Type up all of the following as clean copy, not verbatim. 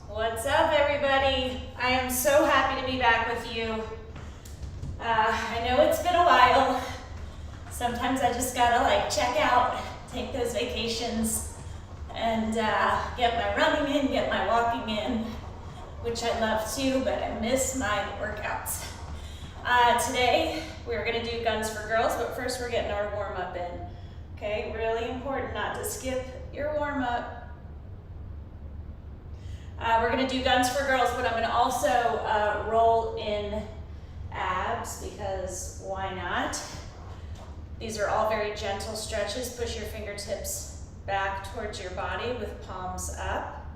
What's up, everybody? I am so happy to be back with you. I know it's been a while. Sometimes I just gotta check out, take those vacations, and get my running in, get my walking in, which I love too, but I miss my workouts. Today, we're gonna do Guns for Girls, but first we're getting our warm-up in. Okay, really important not to skip your warm-up. We're gonna do Guns for Girls, but I'm gonna also roll in abs because why not? These are all very gentle stretches. Push your fingertips back towards your body with palms up.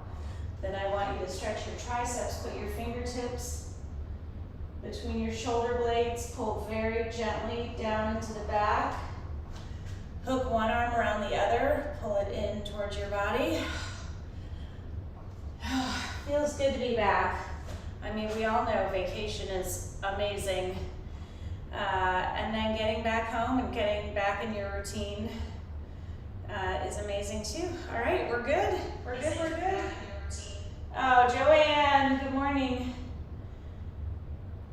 Then I want you to stretch your triceps. Put your fingertips between your shoulder blades. Pull very gently down into the back. Hook one arm around the other. Pull it in towards your body. Feels good to be back. I mean, we all know vacation is amazing. And then getting back home and getting back in your routine is amazing too. All right, we're good? We're good? Oh, Joanne, good morning.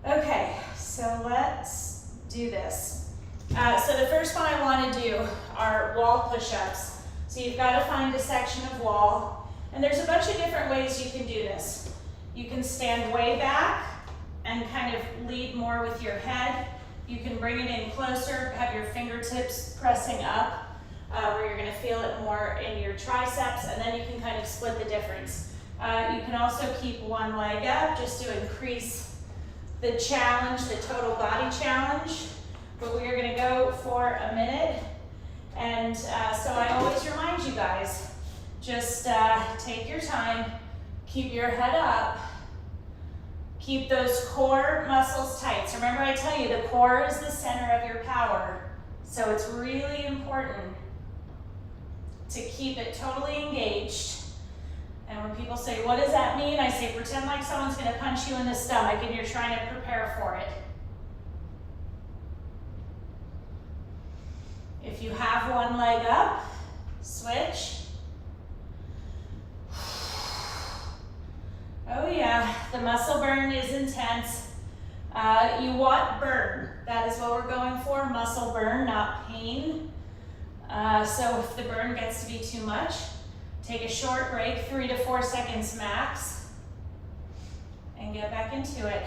Okay, so let's do this. So the first one I want to do are wall push-ups. So you've got to find a section of wall. And there's a bunch of different ways you can do this. You can stand way back and kind of lead more with your head. You can bring it in closer, have your fingertips pressing up, where you're gonna feel it more in your triceps, and then you can kind of split the difference. You can also keep one leg up just to increase the challenge, the total body challenge. But we are gonna go for a minute. And so I always remind you guys, just take your time, keep your head up, keep those core muscles tight. So remember I tell you, the core is the center of your power. So it's really important to keep it totally engaged. And when people say, what does that mean? I say, pretend like someone's gonna punch you in the stomach and you're trying to prepare for it. If you have one leg up, switch. Oh yeah, the muscle burn is intense. You want burn. That is what we're going for, muscle burn, not pain. So if the burn gets to be too much, take a short break, 3 to 4 seconds max, and get back into it.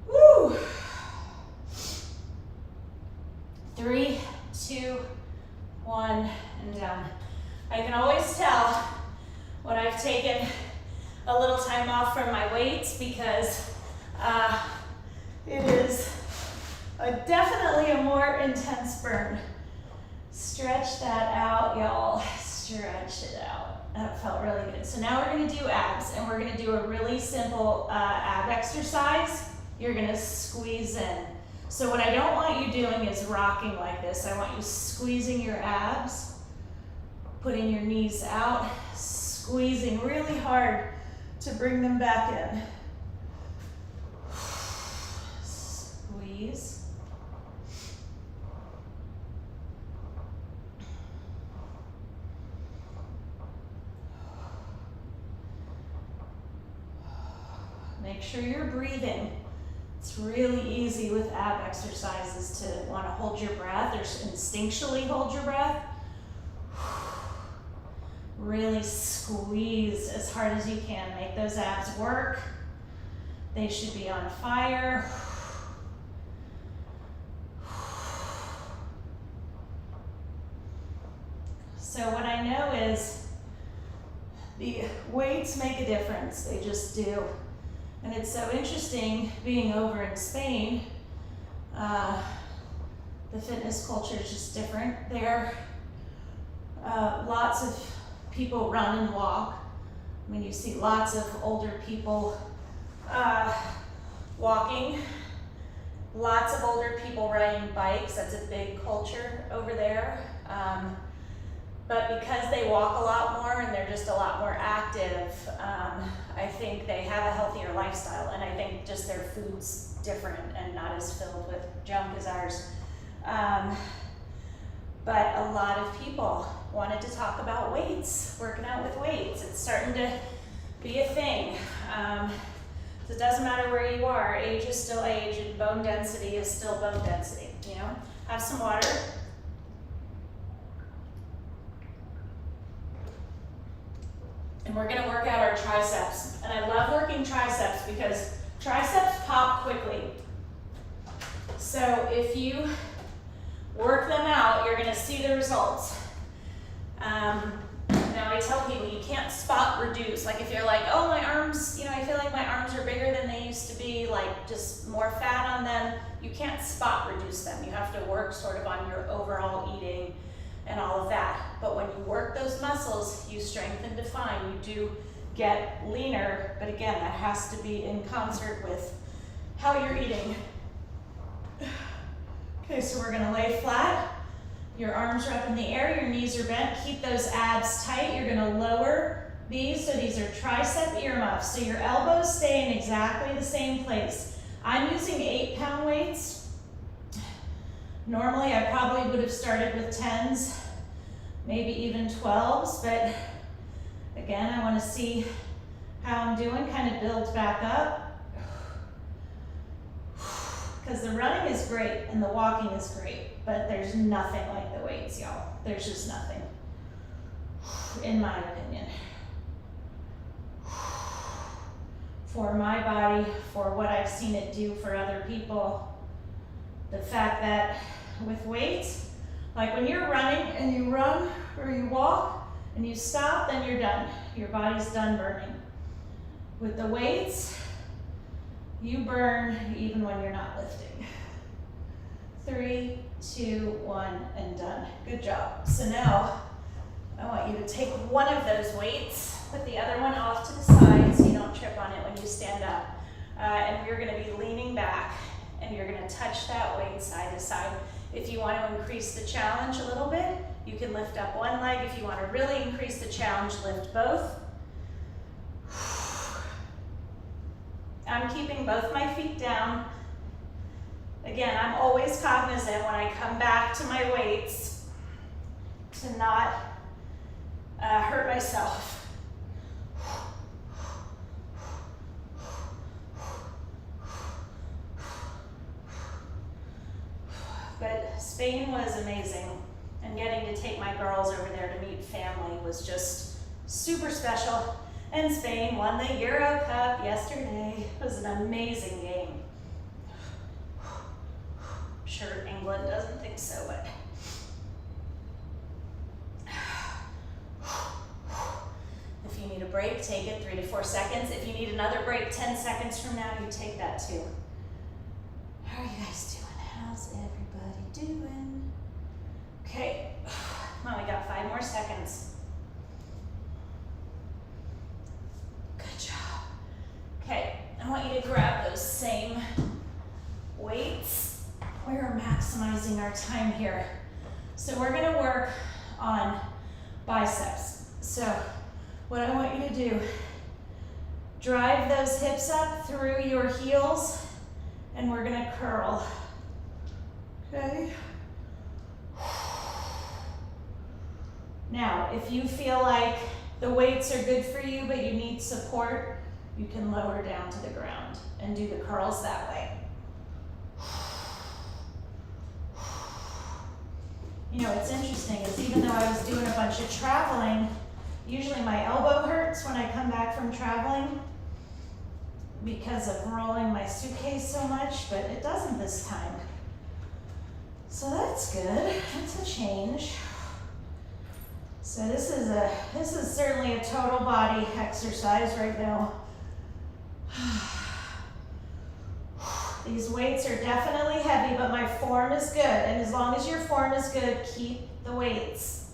Woo! 3, 2, 1, and down. I can always tell when I've taken a little time off from my weights because it is definitely a more intense burn. Stretch that out, y'all. Stretch it out. That felt really good. So now we're gonna do abs, and we're gonna do a really simple ab exercise. You're gonna squeeze in. So what I don't want you doing is rocking like this. I want you squeezing your abs, putting your knees out, squeezing really hard to bring them back in. Squeeze. Make sure you're breathing. It's really easy with ab exercises to want to hold your breath or instinctually hold your breath. Really squeeze as hard as you can. Make those abs work. They should be on fire. So what I know is the weights make a difference. They just do. And it's so interesting being over in Spain. The fitness culture is just different there. Lots of people run and walk. I mean, you see lots of older people walking, lots of older people riding bikes. That's a big culture over there. But because they walk a lot more and they're just a lot more active, I think they have a healthier lifestyle, and I think just their food's different and not as filled with junk as ours. But a lot of people wanted to talk about weights, working out with weights. It's starting to be a thing. So it doesn't matter where you are, age is still age and bone density is still bone density, you know? Have some water. And we're gonna work out our triceps. And I love working triceps because triceps pop quickly. So if you work them out, you're gonna see the results. Now I tell people you can't spot reduce. Like if you're like, oh, my arms, you know, I feel like my arms are bigger than they used to be, like just more fat on them. You can't spot reduce them. You have to work sort of on your overall eating and all of that. But when you work those muscles, you strengthen, define, you do get leaner. But again, that has to be in concert with how you're eating. Okay, so we're gonna lay flat. Your arms are up in the air, your knees are bent. Keep those abs tight. You're gonna lower these, so these are tricep earmuffs. So your elbows stay in exactly the same place. I'm using 8-pound weights. Normally I probably would have started with 10s, maybe even 12s, but again, I wanna see how I'm doing, kind of build back up. Because the running is great and the walking is great, but there's nothing like the weights, y'all. There's just nothing, in my opinion. For my body, for what I've seen it do for other people, the fact that with weights, like when you're running and you run or you walk and you stop, then you're done. Your body's done burning. With the weights, you burn even when you're not lifting. 3, 2, 1, and done. Good job. So now, I want you to take one of those weights, put the other one off to the side so you don't trip on it when you stand up. And we're gonna be leaning back and you're gonna touch that weight side to side. If you want to increase the challenge a little bit, you can lift up one leg. If you want to really increase the challenge, lift both. I'm keeping both my feet down. Again, I'm always cognizant when I come back to my weights to not hurt myself. But Spain was amazing, and getting to take my girls over there to meet family was just super special. And Spain won the Euro Cup yesterday. It was an amazing game. I'm sure England doesn't think so, but if you need a break, take it 3 to 4 seconds. If you need another break 10 seconds from now, you take that too. How are you guys doing? How's everybody doing? Okay, come on, we got 5 more seconds. Good job. Okay, I want you to grab those same weights. We're maximizing our time here. So we're gonna work on biceps. So what I want you to do, drive those hips up through your heels, and we're gonna curl. Okay. Now, if you feel like the weights are good for you, but you need support, you can lower down to the ground and do the curls that way. You know, it's interesting is even though I was doing a bunch of traveling, usually my elbow hurts when I come back from traveling because of rolling my suitcase so much, but it doesn't this time. So that's good. That's a change. So this is certainly a total body exercise right now. These weights are definitely heavy, but my form is good. And as long as your form is good, keep the weights.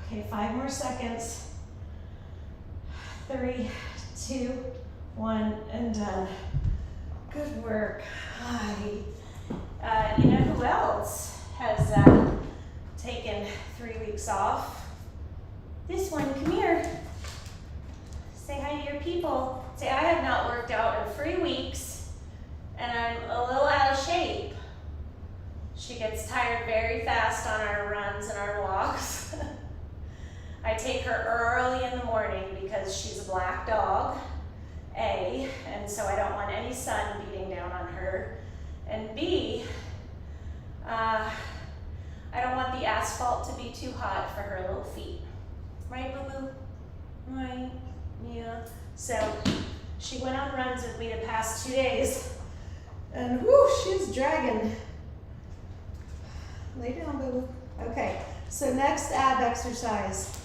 Okay, 5 more seconds. 3, 2, 1, and done. Good work. Hi. You know who else has taken 3 weeks off? This one, come here. Say hi to your people. Say, I have not worked out in 3 weeks and I'm a little out of shape. She gets tired very fast on our runs and our walks. I take her early in the morning because she's a black dog, A, and so I don't want any sun beating down on her, and B, I don't want the asphalt to be too hot for her little feet. Right, boo-boo? Right, yeah. So she went on runs with me the past 2 days, and whoo, she's dragging. Lay down, boo-boo. Okay, so next ab exercise.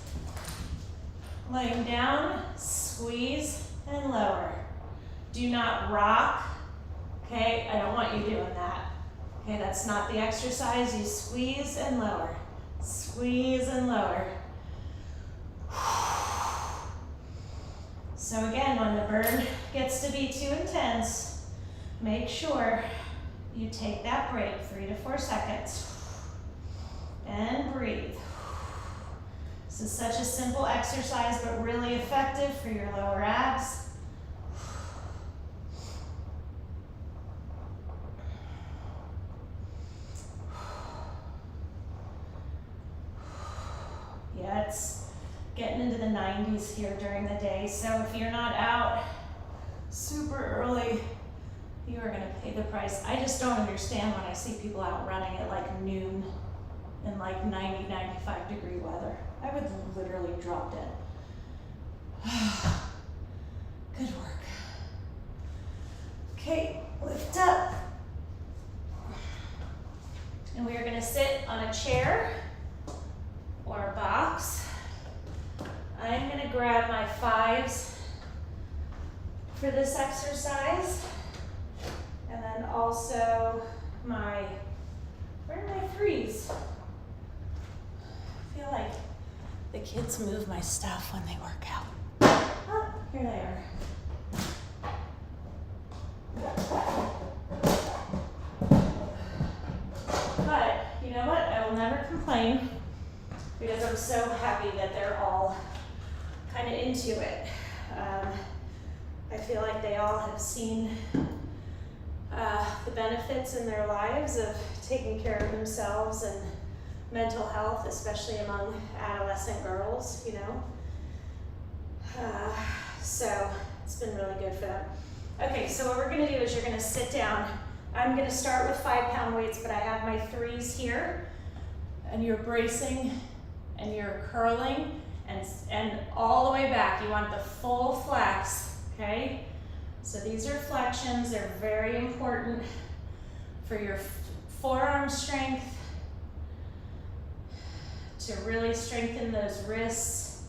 Laying down, squeeze, and lower. Do not rock, okay? I don't want you doing that. Okay, that's not the exercise. You squeeze and lower. Squeeze and lower. So again, when the burn gets to be too intense, make sure you take that break, 3 to 4 seconds. And breathe. This is such a simple exercise, but really effective for your lower abs. Yeah, it's getting into the 90s here during the day, so if you're not out super early, you are gonna pay the price. I just don't understand when I see people out running at like noon in like 90, 95 degree weather. I would literally drop dead. Good work. Okay, lift up. And we are gonna sit on a chair or a box. I'm gonna grab my 5s for this exercise. And then also my, where are my 3s? I feel like the kids move my stuff when they work out. Oh, here they are. But you know what? I will never complain because I'm so happy that they're all kind of into it. I feel like they all have seen the benefits in their lives of taking care of themselves and mental health, especially among adolescent girls, you know. So it's been really good for them. Okay, so what we're gonna do is you're gonna sit down. I'm gonna start with 5-pound weights, but I have my 3s here. And you're bracing and you're curling and all the way back. You want the full flex, okay? So these are flexions. They're very important for your forearm strength, to really strengthen those wrists.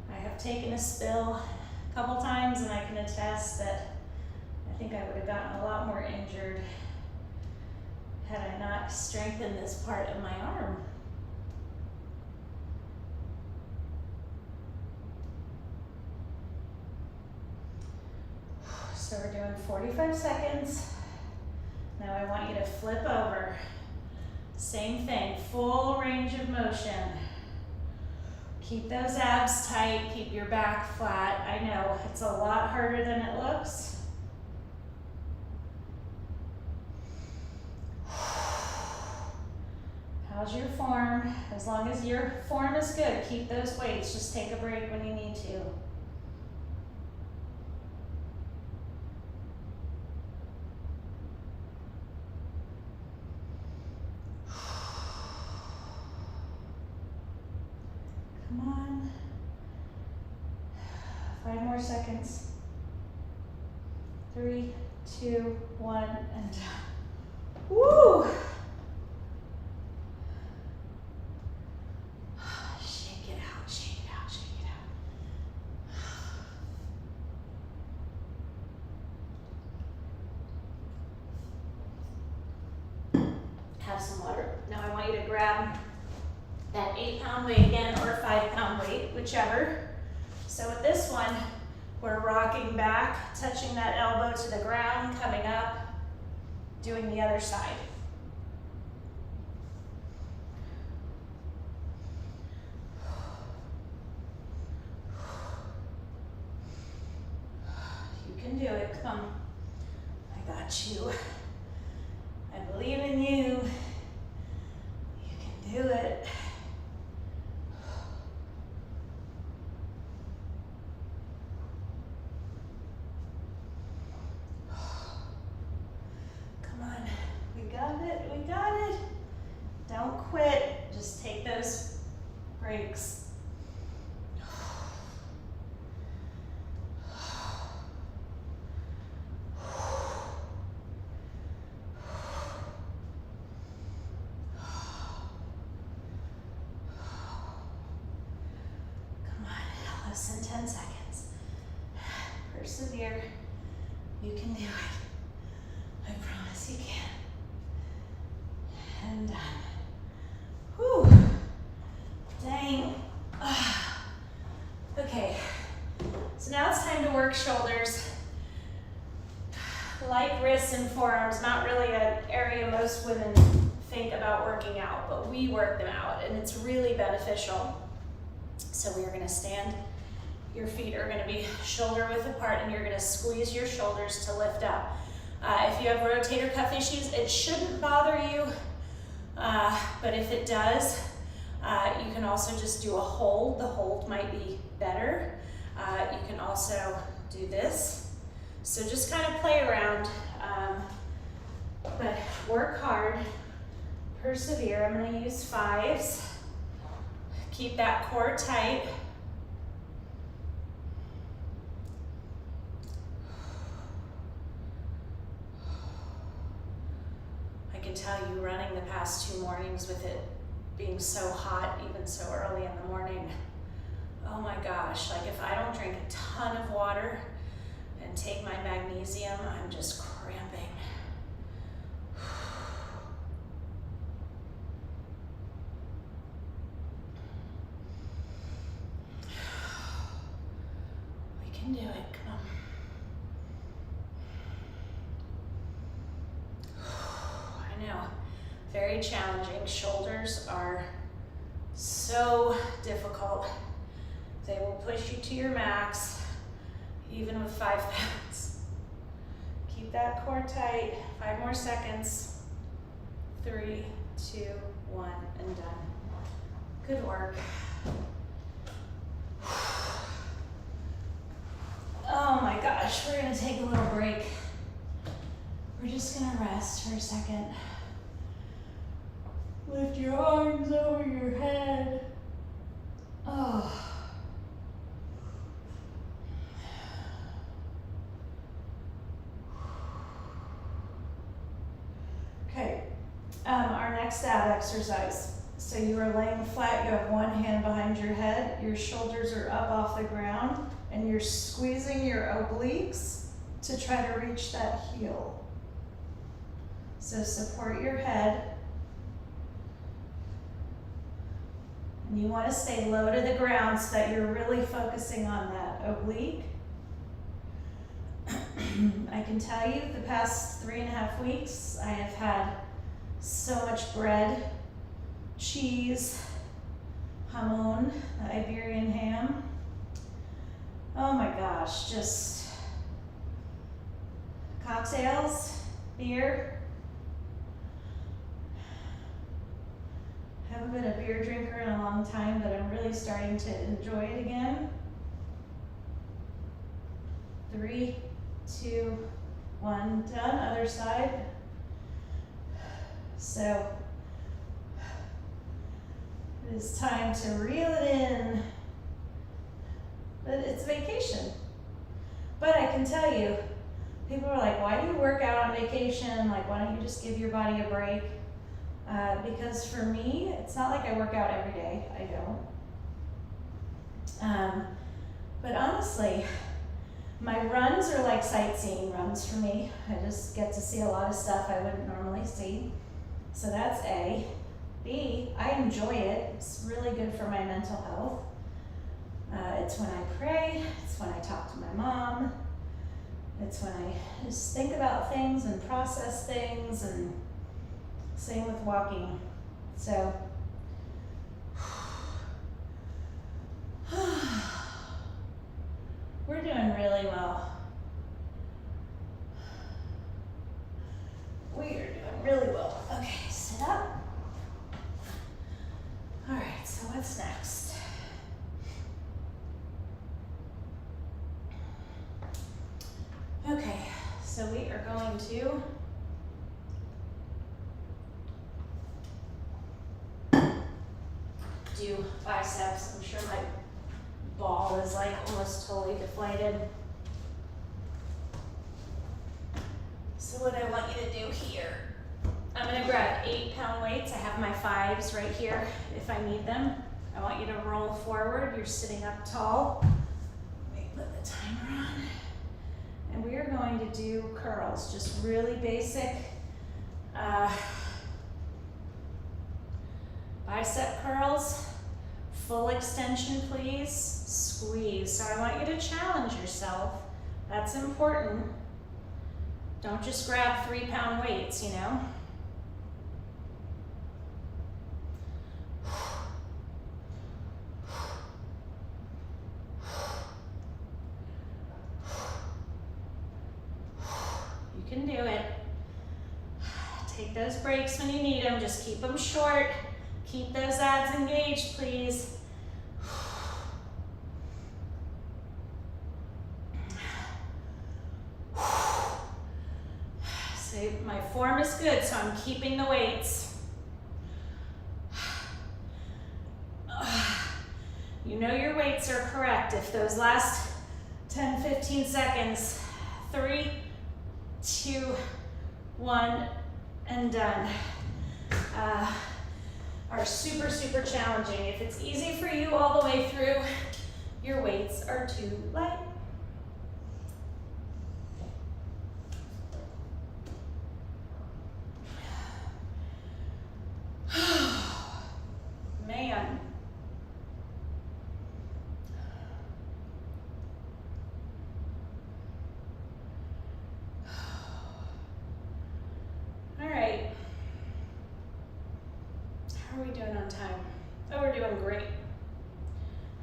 I have taken a spill a couple times and I can attest that I think I would have gotten a lot more injured had I not strengthened this part of my arm. So we're doing 45 seconds. Now I want you to flip over. Same thing, full range of motion. Keep those abs tight, keep your back flat. I know, it's a lot harder than it looks. How's your form? As long as your form is good, keep those weights. Just take a break when you need to. Come on. 5 more seconds. 3, 2, 1, and down. Woo! Shake it out, shake it out, shake it out. Have some water. Now I want you to grab that 8-pound weight again, or 5-pound weight, whichever. So with this one, we're rocking back, touching that elbow to the ground, coming up, doing the other side. You can do it, come on. I got you. I believe in you. You can do it. don't quit, just take those breaks. Less than 10 seconds. Persevere. You can do it. I promise you can. And done. Whew. Dang. Okay. So now it's time to work shoulders. Like wrists and forearms, not really an area most women think about working out, but we work them out and it's really beneficial. So we are going to stand. Your feet are going to be shoulder width apart and you're going to squeeze your shoulders to lift up. If you have rotator cuff issues, it shouldn't bother you, but if it does, you can also just do a hold. The hold might be better. You can also do this. So just kind of play around, but work hard, persevere. I'm going to use 5s. Keep that core tight. I can tell you running the past 2 mornings with it being so hot, even so early in the morning, oh my gosh, like if I don't drink a ton of water and take my magnesium, I'm just cramping. We can do it, come on. I know, very challenging. Shoulders are so difficult. They will push you to your max, even with 5 pounds. Keep that core tight. 5 more seconds. 3, 2, 1, and done. Good work. Oh my gosh, we're gonna take a little break. We're just gonna rest for a second. Lift your arms over your head. Oh. Okay, our next ab exercise. So you are laying flat, you have one hand behind your head, your shoulders are up off the ground, and you're squeezing your obliques to try to reach that heel. So support your head. And you want to stay low to the ground so that you're really focusing on that oblique. I can tell you the past 3.5 weeks, I have had so much bread, cheese, jamon, the Iberian ham. Oh my gosh, just cocktails, beer. Haven't been a beer drinker in a long time, but I'm really starting to enjoy it again. 3, 2, 1, done. Other side. So it is time to reel it in. But it's vacation. But I can tell you, people are like, why do you work out on vacation? Like, why don't you just give your body a break? Because for me, it's not like I work out every day. I don't. But honestly, my runs are like sightseeing runs for me. I just get to see a lot of stuff I wouldn't normally see. So that's A. B, I enjoy it. It's really good for my mental health. It's when I pray. It's when I talk to my mom. It's when I just think about things and process things, and same with walking. So we're doing really well. We are doing really well. Okay, sit up. All right, so what's next? Okay, so we are going to do biceps. I'm sure my ball is like almost totally deflated. So what I want you to do here, I'm gonna grab 8-pound weights. I have my 5s right here if I need them. I want you to roll forward. You're sitting up tall. Let me put the timer on. And we are going to do curls, just really basic bicep curls. Full extension, please. Squeeze. So I want you to challenge yourself. That's important. Don't just grab 3-pound weights, you know. You can do it. Take those breaks when you need them. Just keep them short. Keep those abs engaged, please. So my form is good, so I'm keeping the weights. You know your weights are correct. If those last 10, 15 seconds, 3, 2, 1, and done, are super, super challenging. If it's easy for you all the way through, your weights are too light. Man. All right. How are we doing on time? Oh, we're doing great.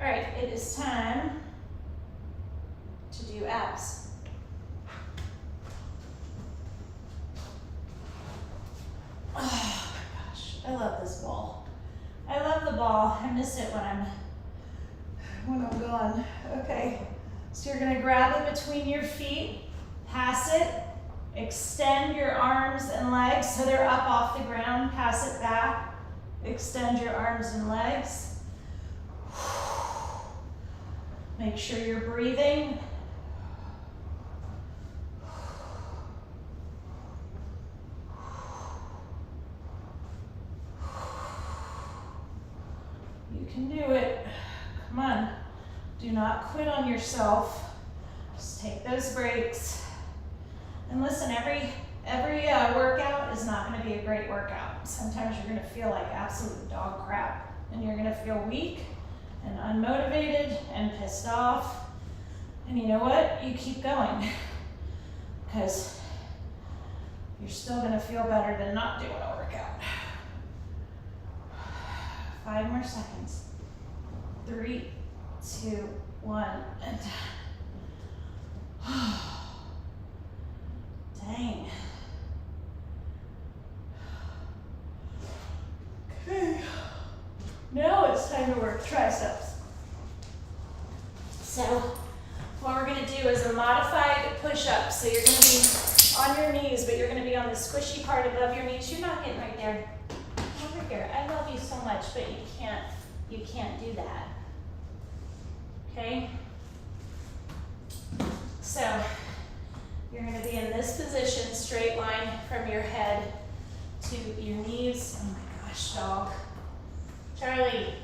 All right, it is time to do abs. Oh my gosh, I love this ball. I love the ball. I miss it when I'm gone. Okay, so you're gonna grab it between your feet, pass it, extend your arms and legs so they're up off the ground, pass it back, extend your arms and legs. Make sure you're breathing. You can do it. Come on. Do not quit on yourself. Just take those breaks. And listen, every workout is not going to be a great workout. Sometimes you're going to feel like absolute dog crap, and you're going to feel weak and unmotivated and pissed off. And you know what? You keep going, because you're still going to feel better than not doing a workout. 5 more seconds. 3, 2, 1, and dang. Okay. Now it's time to work triceps. So what we're going to do is a modified push-up. So you're going to be on your knees, but you're going to be on the squishy part above your knees. You're not getting right there. Over here. I love you so much, but you can't do that. Okay? So you're going to be in this position, straight line from your head to your knees. Oh my gosh, dog. Charlie.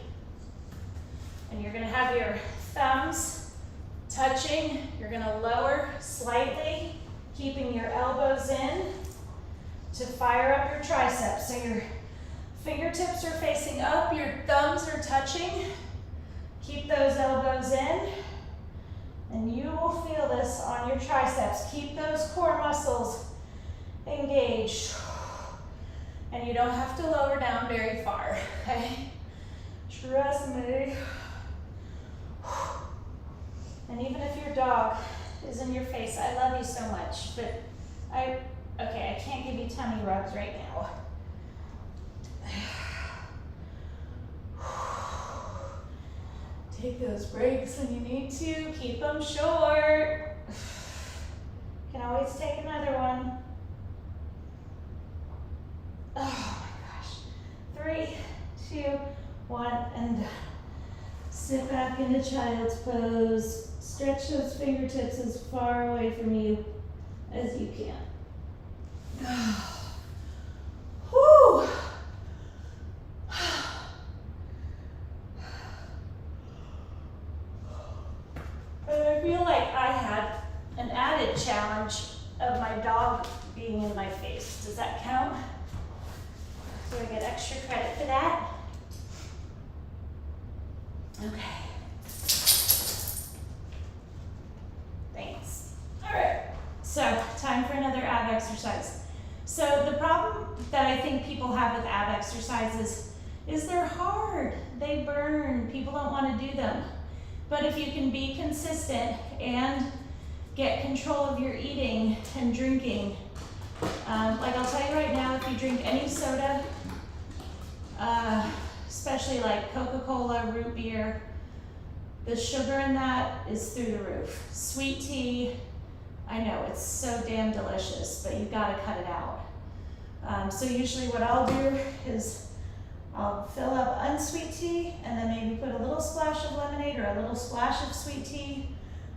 And you're going to have your thumbs touching. You're going to lower slightly, keeping your elbows in to fire up your triceps. So your fingertips are facing up, your thumbs are touching. Keep those elbows in, and you will feel this on your triceps. Keep those core muscles engaged. And you don't have to lower down very far, okay? Trust me. And even if your dog is in your face, I love you so much, but I can't give you tummy rubs right now. Take those breaks when you need to. Keep them short. You can always take another one. Oh my gosh. 3, 2, One, and sit back into child's pose. Stretch those fingertips as far away from you as you can. Whew. And I feel like I had an added challenge of my dog being in my face. Does that count? Do I get extra credit for that? Okay. Thanks. All right. So, time for another ab exercise. So, the problem that I think people have with ab exercises is they're hard. They burn. People don't want to do them. But if you can be consistent and get control of your eating and drinking, like I'll tell you right now, if you drink any soda, especially like Coca-Cola, root beer, the sugar in that is through the roof. Sweet tea, I know it's so damn delicious, but you've got to cut it out. So usually what I'll do is I'll fill up unsweet tea and then maybe put a little splash of lemonade or a little splash of sweet tea.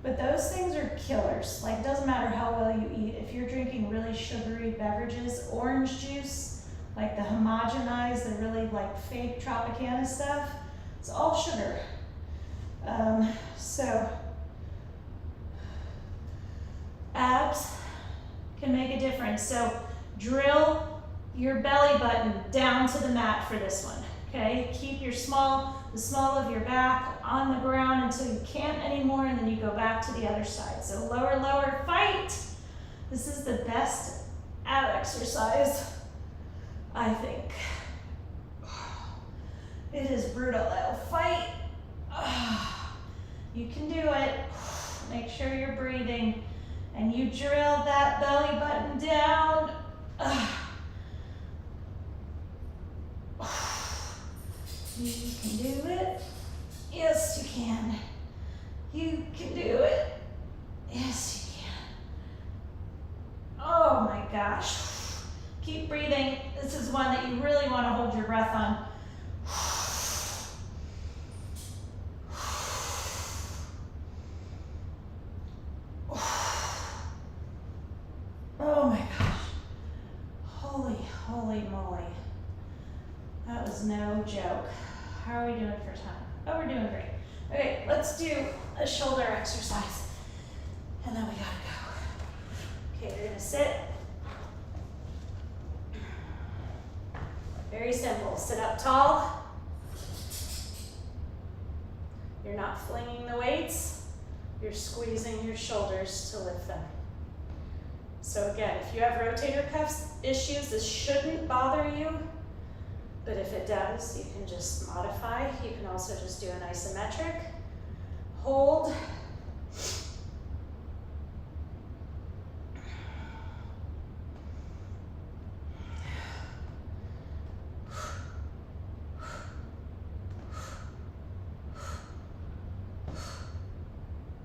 But those things are killers. Like, it doesn't matter how well you eat. If you're drinking really sugary beverages, orange juice, like the homogenized, the really like fake Tropicana stuff, it's all sugar. So abs can make a difference. So drill your belly button down to the mat for this one, okay? Keep the small of your back on the ground until you can't anymore, and then you go back to the other side. So lower, lower, fight. This is the best ab exercise, I think. It is brutal though. Fight. You can do it. Make sure you're breathing, and you drill that belly button down. You can do it. Yes, you can. You can do it. Yes, you can. Oh my gosh. Keep breathing. This is one that you really want to hold your breath on. Oh my gosh. Holy moly. That was no joke. How are we doing for time? Oh, we're doing great. Okay, let's do a shoulder exercise. And then we gotta go. Okay, you're gonna sit. Very simple. Sit up tall. You're not flinging the weights. You're squeezing your shoulders to lift them. So again, if you have rotator cuff issues, this shouldn't bother you. But if it does, you can just modify. You can also just do an isometric. Hold.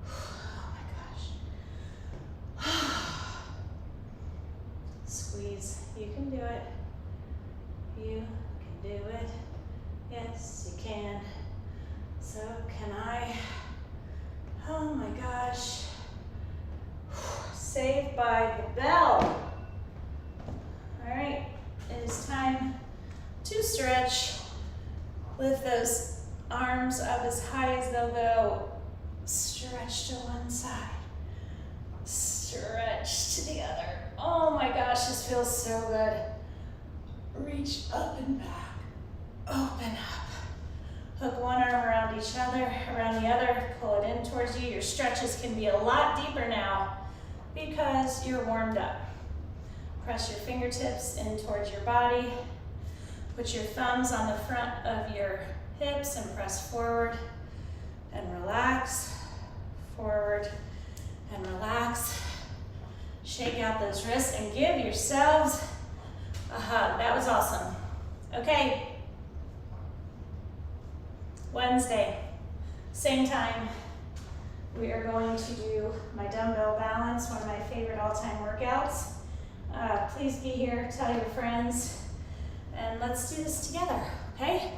Oh my gosh. Squeeze. You can do it. You do it. Yes, you can. So can I? Oh my gosh. Saved by the bell. All right, it is time to stretch. Lift those arms up as high as they'll go. Stretch to one side. Stretch to the other. Oh my gosh, this feels so good. Reach up and back. Open up. Hook one arm around each other, around the other, pull it in towards you. Your stretches can be a lot deeper now because you're warmed up. Press your fingertips in towards your body. Put your thumbs on the front of your hips and press forward and relax. Forward and relax. Shake out those wrists and give yourselves a hug. That was awesome. Okay. Wednesday, same time, we are going to do my dumbbell balance, one of my favorite all-time workouts. Please be here, tell your friends, and let's do this together, okay?